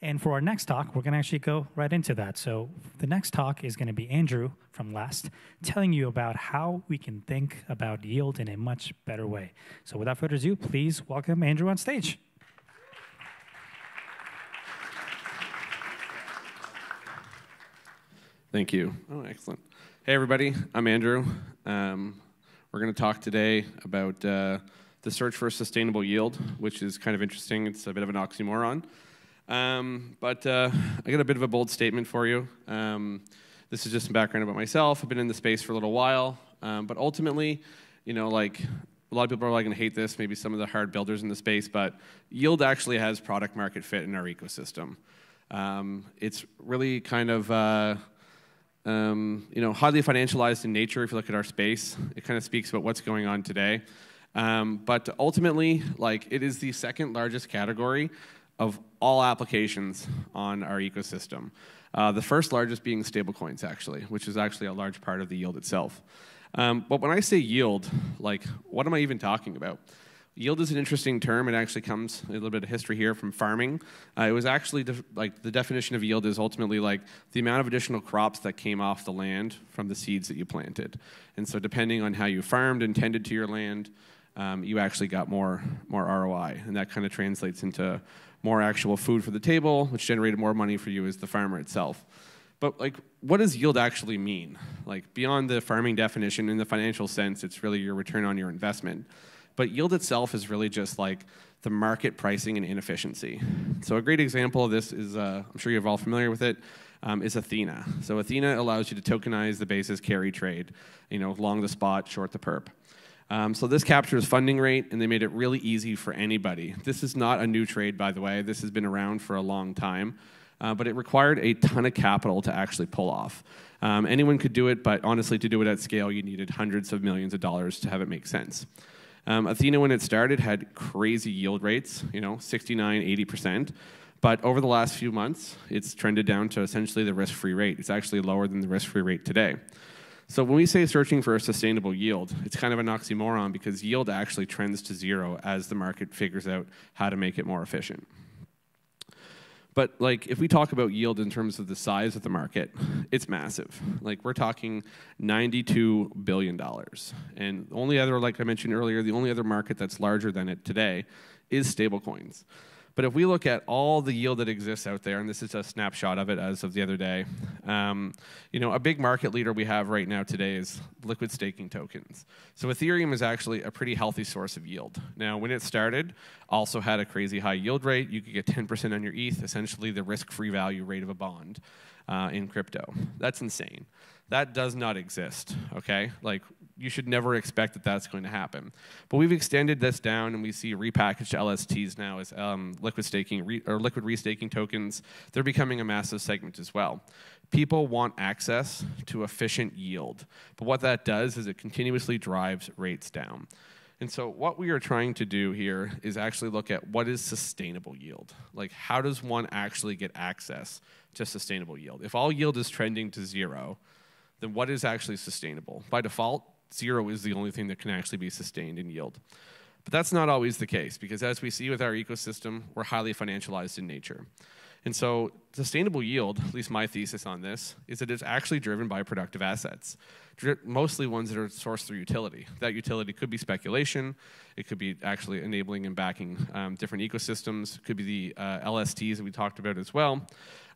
And for our next talk, we're going to actually go right into that. So the next talk is going to be Andrew from Last, telling you about how we can think about yield in a much better way. So without further ado, please welcome Andrew on stage. Thank you. Oh, excellent. Hey, everybody. I'm Andrew. We're going to talk today about the search for a sustainable yield, which is kind of interesting. It's a bit of an oxymoron. But I got a bit of a bold statement for you. This is just some background about myself. I've been in the space for a little while. But ultimately, you know, like a lot of people are going to hate this, maybe some of the hard builders in the space, but yield actually has product market fit in our ecosystem. It's really kind of you know, highly financialized in nature. If you look at our space, it kind of speaks about what's going on today. But ultimately, like, it is the second largest category of all applications on our ecosystem. The first largest being stablecoins, actually, which is actually a large part of the yield itself. But when I say yield, like, what am I even talking about? Yield is an interesting term. It actually comes, a little bit of history here, from farming. It was actually, like, the definition of yield is ultimately like the amount of additional crops that came off the land from the seeds that you planted. And so depending on how you farmed and tended to your land, you actually got more ROI. And that kind of translates into more actual food for the table, which generated more money for you as the farmer itself. But, like, what does yield actually mean? Like, beyond the farming definition, in the financial sense, it's really your return on your investment. But yield itself is really just like the market pricing and inefficiency. So a great example of this is, I'm sure you're all familiar with it, is Athena. So Athena allows you to tokenize the basis carry trade, you know, long the spot, short the perp. So this captures funding rate, and they made it really easy for anybody. This is not a new trade, by the way. This has been around for a long time. But it required a ton of capital to actually pull off. Anyone could do it, but honestly, to do it at scale, you needed hundreds of millions of dollars to have it make sense. Athena, when it started, had crazy yield rates, you know, 69, 80%. But over the last few months, it's trended down to essentially the risk-free rate. It's actually lower than the risk-free rate today. So when we say searching for a sustainable yield, it's kind of an oxymoron because yield actually trends to zero as the market figures out how to make it more efficient. But, like, if we talk about yield in terms of the size of the market, it's massive. Like, we're talking $92 billion. And the only other, like I mentioned earlier, the only other market that's larger than it today is stablecoins. But if we look at all the yield that exists out there, and this is a snapshot of it as of the other day, you know, a big market leader we have right now today is liquid staking tokens. So Ethereum is actually a pretty healthy source of yield. Now, when it started, also had a crazy high yield rate. You could get 10% on your ETH, essentially the risk-free value rate of a bond in crypto. That's insane. That does not exist, okay? Like, you should never expect that that's going to happen. But we've extended this down, and we see repackaged LSTs now as liquid staking or liquid restaking tokens. They're becoming a massive segment as well. People want access to efficient yield. But what that does is it continuously drives rates down. And so what we are trying to do here is actually look at what is sustainable yield. Like, how does one actually get access to sustainable yield? If all yield is trending to zero, then what is actually sustainable? By default, zero is the only thing that can actually be sustained in yield. But that's not always the case, because as we see with our ecosystem, we're highly financialized in nature. And so sustainable yield, at least my thesis on this, is that it's actually driven by productive assets, mostly ones that are sourced through utility. That utility could be speculation. It could be actually enabling and backing different ecosystems. It could be the LSTs that we talked about as well.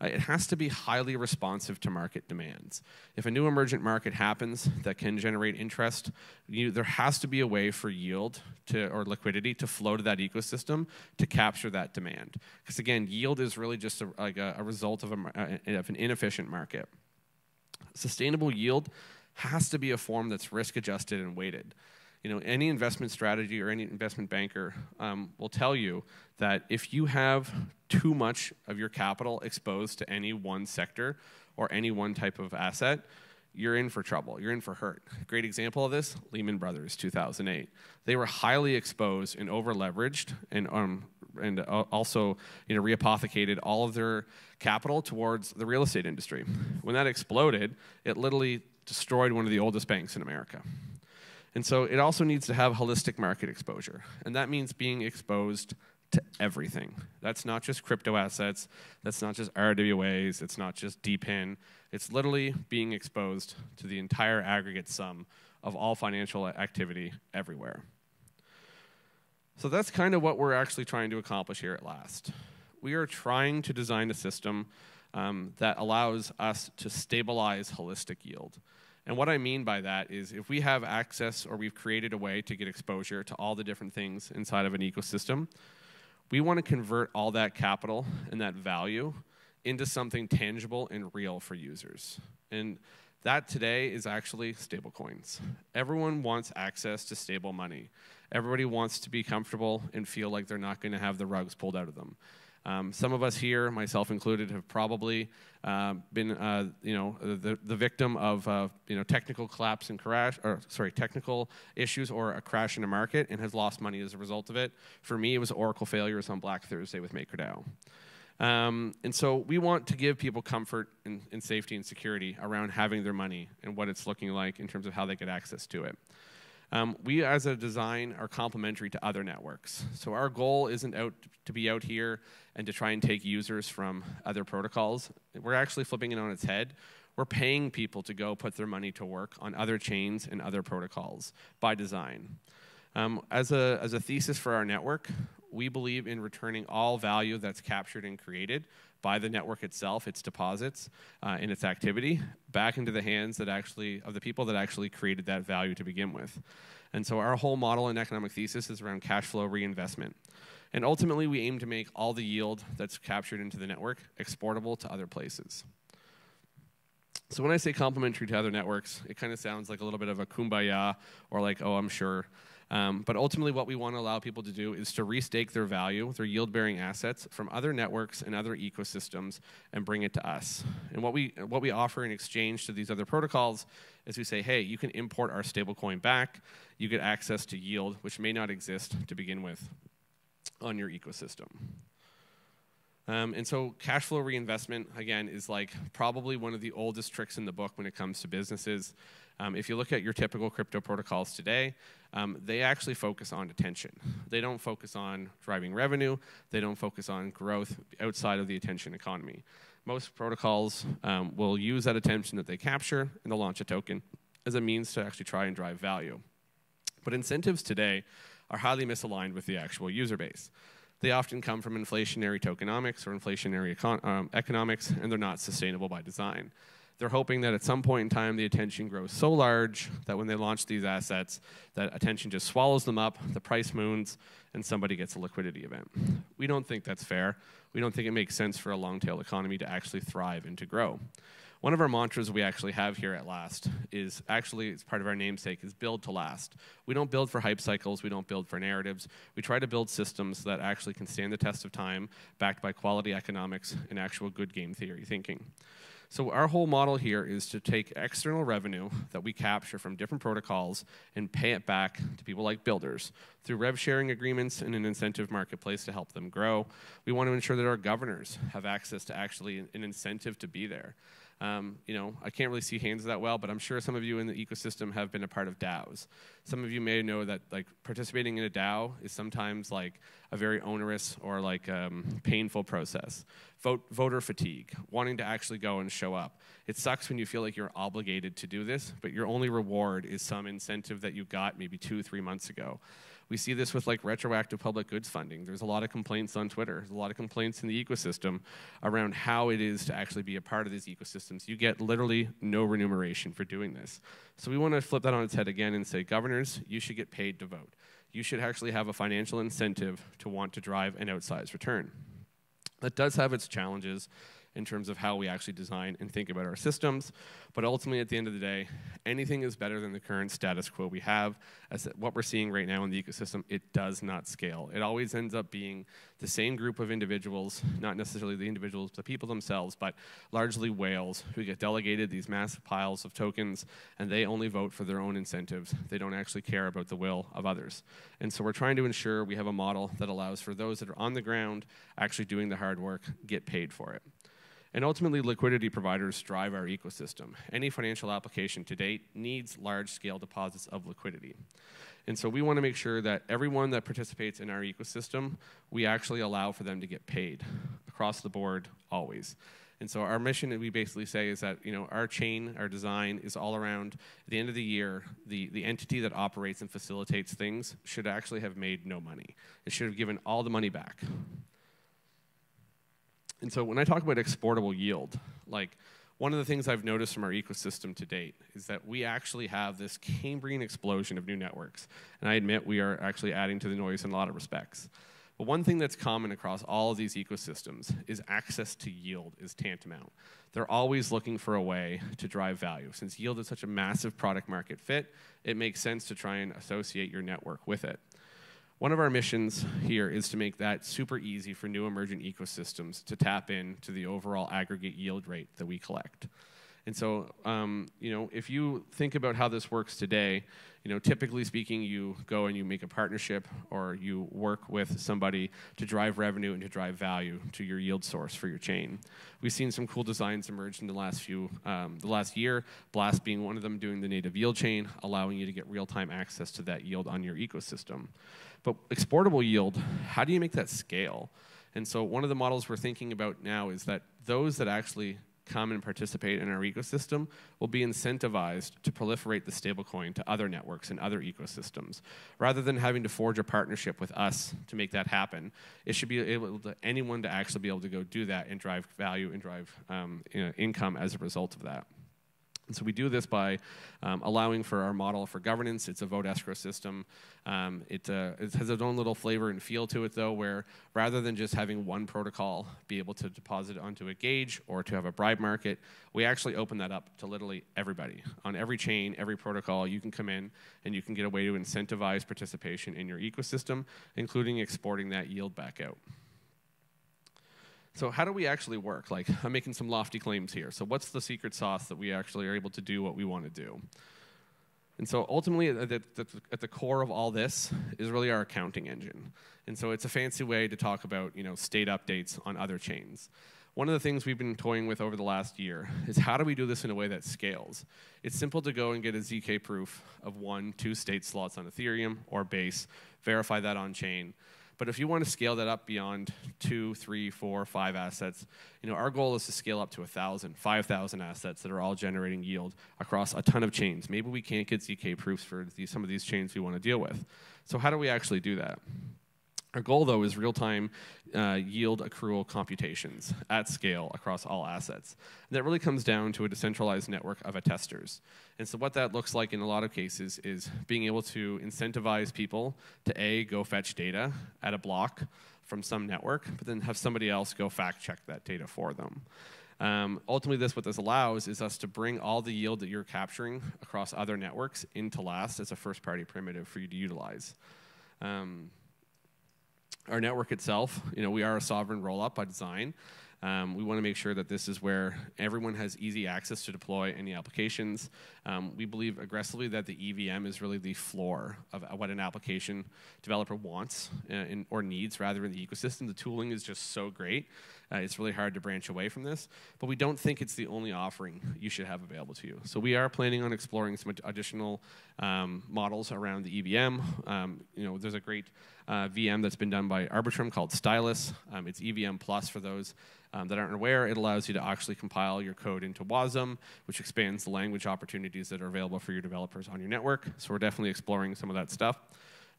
It has to be highly responsive to market demands. If a new emergent market happens that can generate interest, there has to be a way for yield or liquidity to flow to that ecosystem to capture that demand. Because again, yield is really just a result of an inefficient market. Sustainable yield has to be a form that's risk-adjusted and weighted. You know, any investment strategy or any investment banker will tell you that if you have too much of your capital exposed to any one sector or any one type of asset, you're in for trouble. You're in for hurt. Great example of this, Lehman Brothers, 2008. They were highly exposed and over-leveraged and also reapothecated all of their capital towards the real estate industry. When that exploded, it literally destroyed one of the oldest banks in America. And so it also needs to have holistic market exposure. And that means being exposed to everything. That's not just crypto assets. That's not just RWAs. It's not just DPIN. It's literally being exposed to the entire aggregate sum of all financial activity everywhere. So that's kind of what we're actually trying to accomplish here at Last. We are trying to design a system that allows us to stabilize holistic yield. And what I mean by that is if we have access or we've created a way to get exposure to all the different things inside of an ecosystem, we want to convert all that capital and that value into something tangible and real for users. And that today is actually stablecoins. Everyone wants access to stable money. Everybody wants to be comfortable and feel like they're not going to have the rugs pulled out of them. Some of us here, myself included, have probably been, the victim of, technical collapse and crash, technical issues or a crash in a market, and has lost money as a result of it. For me, it was Oracle failures on Black Thursday with MakerDAO. And so we want to give people comfort and safety and security around having their money and what it's looking like in terms of how they get access to it. We, as a design, are complementary to other networks. So our goal isn't to be out here and to try and take users from other protocols. We're actually flipping it on its head. We're paying people to go put their money to work on other chains and other protocols by design. As a thesis for our network, we believe in returning all value that's captured and created by the network itself, its deposits, and its activity, back into the hands of the people that actually created that value to begin with. And so our whole model and economic thesis is around cash flow reinvestment. And ultimately, we aim to make all the yield that's captured into the network exportable to other places. So when I say complementary to other networks, it kind of sounds like a little bit of a kumbaya or like, oh, I'm sure. But ultimately, what we want to allow people to do is to restake their value, their yield-bearing assets from other networks and other ecosystems and bring it to us. And what we offer in exchange to these other protocols is we say, hey, you can import our stablecoin back. You get access to yield, which may not exist to begin with on your ecosystem. And so cash flow reinvestment, again, is like probably one of the oldest tricks in the book when it comes to businesses. If you look at your typical crypto protocols today, they actually focus on attention. They don't focus on driving revenue. They don't focus on growth outside of the attention economy. Most protocols will use that attention that they capture and they'll launch a token as a means to actually try and drive value. But incentives today are highly misaligned with the actual user base. They often come from inflationary tokenomics or inflationary economics, and they're not sustainable by design. They're hoping that at some point in time, the attention grows so large that when they launch these assets, that attention just swallows them up, the price moons, and somebody gets a liquidity event. We don't think that's fair. We don't think it makes sense for a long-tail economy to actually thrive and to grow. One of our mantras we actually have here at Last is actually, it's part of our namesake, is build to last. We don't build for hype cycles. We don't build for narratives. We try to build systems that actually can stand the test of time, backed by quality economics and actual good game theory thinking. So our whole model here is to take external revenue that we capture from different protocols and pay it back to people like builders through rev sharing agreements and an incentive marketplace to help them grow. We want to ensure that our governors have access to actually an incentive to be there. I can't really see hands that well, but I'm sure some of you in the ecosystem have been a part of DAOs. Some of you may know that participating in a DAO is sometimes a very onerous or painful process. Voter fatigue, wanting to actually go and show up. It sucks when you feel like you're obligated to do this, but your only reward is some incentive that you got maybe 2-3 months ago. We see this with retroactive public goods funding. There's a lot of complaints on Twitter. There's a lot of complaints in the ecosystem around how it is to actually be a part of these ecosystems. You get literally no remuneration for doing this. So we want to flip that on its head again and say, governors, you should get paid to vote. You should actually have a financial incentive to want to drive an outsized return. That does have its challenges in terms of how we actually design and think about our systems. But ultimately, at the end of the day, anything is better than the current status quo we have. As what we're seeing right now in the ecosystem, it does not scale. It always ends up being the same group of individuals, not necessarily the individuals, the people themselves, but largely whales who get delegated these massive piles of tokens, and they only vote for their own incentives. They don't actually care about the will of others. And so we're trying to ensure we have a model that allows for those that are on the ground actually doing the hard work get paid for it. And ultimately, liquidity providers drive our ecosystem. Any financial application to date needs large-scale deposits of liquidity. And so we want to make sure that everyone that participates in our ecosystem, we actually allow for them to get paid across the board, always. And so our mission, we basically say, is that our chain, our design is all around, at the end of the year, the entity that operates and facilitates things should actually have made no money. It should have given all the money back. And so when I talk about exportable yield, one of the things I've noticed from our ecosystem to date is that we actually have this Cambrian explosion of new networks. And I admit we are actually adding to the noise in a lot of respects. But one thing that's common across all of these ecosystems is access to yield is tantamount. They're always looking for a way to drive value. Since yield is such a massive product market fit, it makes sense to try and associate your network with it. One of our missions here is to make that super easy for new emergent ecosystems to tap into the overall aggregate yield rate that we collect. And so, if you think about how this works today, typically speaking, you go and you make a partnership or you work with somebody to drive revenue and to drive value to your yield source for your chain. We've seen some cool designs emerge in the last year, Blast being one of them, doing the native yield chain, allowing you to get real-time access to that yield on your ecosystem. But exportable yield, how do you make that scale? And so one of the models we're thinking about now is that those that actually come and participate in our ecosystem will be incentivized to proliferate the stablecoin to other networks and other ecosystems. Rather than having to forge a partnership with us to make that happen, it should be able to anyone to actually be able to go do that and drive value and drive income as a result of that. And so we do this by allowing for our model for governance. It's a vote escrow system. It has its own little flavor and feel to it, though, where rather than just having one protocol be able to deposit onto a gauge or to have a bribe market, we actually open that up to literally everybody. On every chain, every protocol, you can come in and you can get a way to incentivize participation in your ecosystem, including exporting that yield back out. So how do we actually work? I'm making some lofty claims here. So what's the secret sauce that we actually are able to do what we want to do? And so ultimately, at the core of all this is really our accounting engine. And so it's a fancy way to talk about state updates on other chains. One of the things we've been toying with over the last year is how do we do this in a way that scales? It's simple to go and get a ZK proof of 1-2 state slots on Ethereum or Base, verify that on chain. But if you want to scale that up beyond 2, 3, 4, 5 assets, our goal is to scale up to 1,000, 5,000 assets that are all generating yield across a ton of chains. Maybe we can't get ZK proofs for some of these chains we want to deal with. So how do we actually do that? Our goal, though, is real-time yield accrual computations at scale across all assets. And that really comes down to a decentralized network of attesters. And so what that looks like in a lot of cases is being able to incentivize people to, go fetch data at a block from some network, but then have somebody else go fact-check that data for them. Ultimately, what this allows is us to bring all the yield that you're capturing across other networks into Last as a first-party primitive for you to utilize. Our network itself, we are a sovereign rollup by design. We want to make sure that this is where everyone has easy access to deploy any applications. We believe aggressively that the EVM is really the floor of what an application developer wants or needs rather in the ecosystem. The tooling is just so great. It's really hard to branch away from this, but we don't think it's the only offering you should have available to you. So we are planning on exploring some additional models around the EVM. There's a great VM that's been done by Arbitrum called Stylus. It's EVM Plus for those that aren't aware. It allows you to actually compile your code into WASM, which expands the language opportunities that are available for your developers on your network. So we're definitely exploring some of that stuff.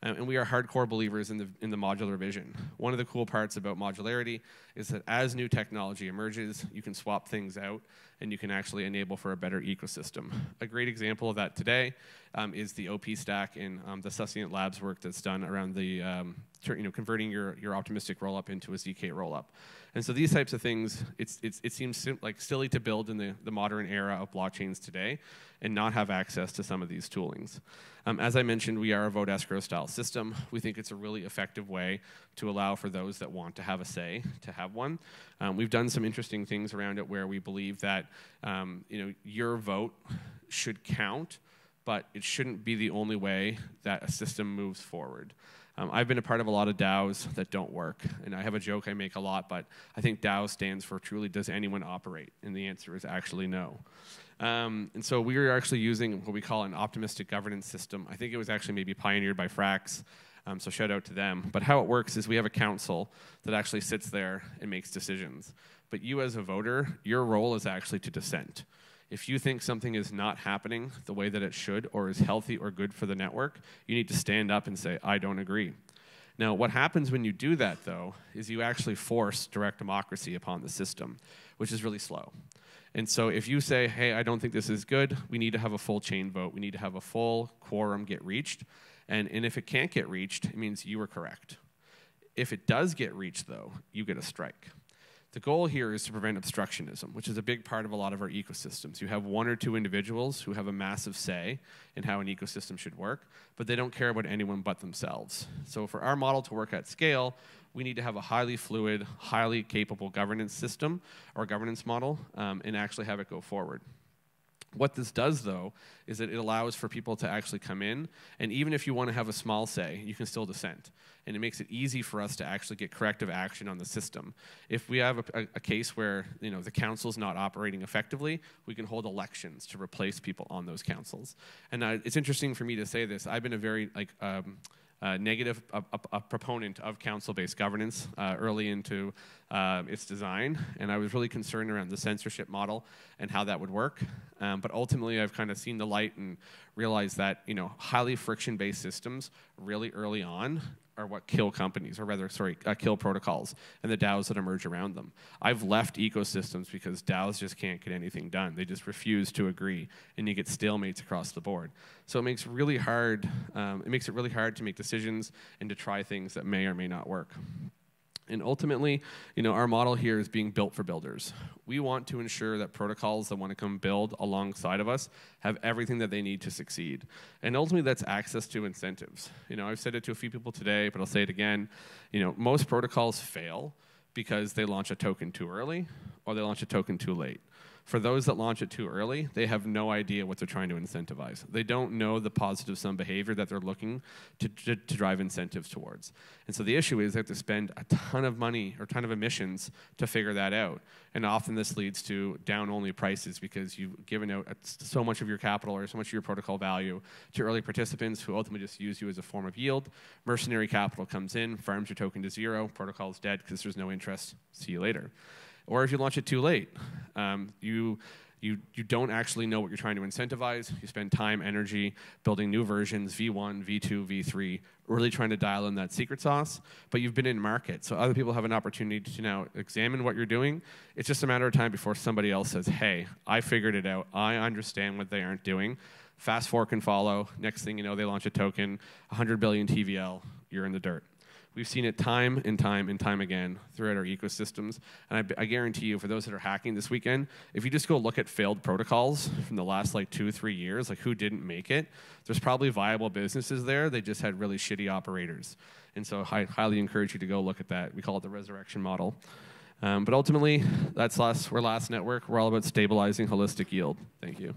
And we are hardcore believers in the modular vision. One of the cool parts about modularity is that as new technology emerges, you can swap things out and you can actually enable for a better ecosystem. A great example of that today is the OP stack in the Succinct Labs work that's done around the converting your optimistic rollup into a ZK rollup. And so these types of things, it seems like silly to build in the modern era of blockchains today and not have access to some of these toolings. As I mentioned, we are a vote escrow style system. We think it's a really effective way to allow for those that want to have a say to have one. We've done some interesting things around it where we believe that your vote should count, but it shouldn't be the only way that a system moves forward. I've been a part of a lot of DAOs that don't work, and I have a joke I make a lot, but I think DAO stands for truly, does anyone operate? And the answer is actually no. And so we are actually using what we call an optimistic governance system. I think it was actually maybe pioneered by Frax, so shout out to them. But how it works is we have a council that actually sits there and makes decisions. But you as a voter, your role is actually to dissent. If you think something is not happening the way that it should or is healthy or good for the network, you need to stand up and say, I don't agree. Now, what happens when you do that, though, is you actually force direct democracy upon the system, which is really slow. And so if you say, hey, I don't think this is good, we need to have a full chain vote. We need to have a full quorum get reached. And if it can't get reached, it means you were correct. If it does get reached, though, you get a strike. The goal here is to prevent obstructionism, which is a big part of a lot of our ecosystems. You have one or two individuals who have a massive say in how an ecosystem should work, but they don't care about anyone but themselves. So for our model to work at scale, we need to have a highly fluid, highly capable governance system or governance model and actually have it go forward. What this does, though, is that it allows for people to actually come in, and even if you want to have a small say, you can still dissent. And it makes it easy for us to actually get corrective action on the system. If we have a case where the council's not operating effectively, we can hold elections to replace people on those councils. And it's interesting for me to say this. I've been a very negative proponent of council-based governance early into its design, and I was really concerned around the censorship model and how that would work. But ultimately, I've kind of seen the light and realized that highly friction-based systems really early on are what kill companies, or rather, kill protocols and the DAOs that emerge around them. I've left ecosystems because DAOs just can't get anything done. They just refuse to agree, and you get stalemates across the board. So it makes it really hard. It makes it really hard to make decisions and to try things that may or may not work. And ultimately, our model here is being built for builders. We want to ensure that protocols that want to come build alongside of us have everything that they need to succeed. And ultimately, that's access to incentives. I've said it to a few people today, but I'll say it again. Most protocols fail because they launch a token too early or they launch a token too late. For those that launch it too early, they have no idea what they're trying to incentivize. They don't know the positive sum behavior that they're looking to drive incentives towards. And so the issue is they have to spend a ton of money or a ton of emissions to figure that out. And often this leads to down-only prices because you've given out so much of your capital or so much of your protocol value to early participants who ultimately just use you as a form of yield. Mercenary capital comes in, farms your token to zero, protocol is dead because there's no interest. See you later. Or if you launch it too late, you don't actually know what you're trying to incentivize. You spend time, energy building new versions, V1, V2, V3, really trying to dial in that secret sauce, but you've been in market. So other people have an opportunity to now examine what you're doing. It's just a matter of time before somebody else says, hey, I figured it out. I understand what they aren't doing. Fast forward can follow. Next thing you know, they launch a token, 100 billion TVL, you're in the dirt. We've seen it time and time and time again throughout our ecosystems. And I guarantee you, for those that are hacking this weekend, if you just go look at failed protocols from the last 2-3 years, who didn't make it, there's probably viable businesses there. They just had really shitty operators. And so I highly encourage you to go look at that. We call it the resurrection model. But ultimately, we're Last Network. We're all about stabilizing holistic yield. Thank you.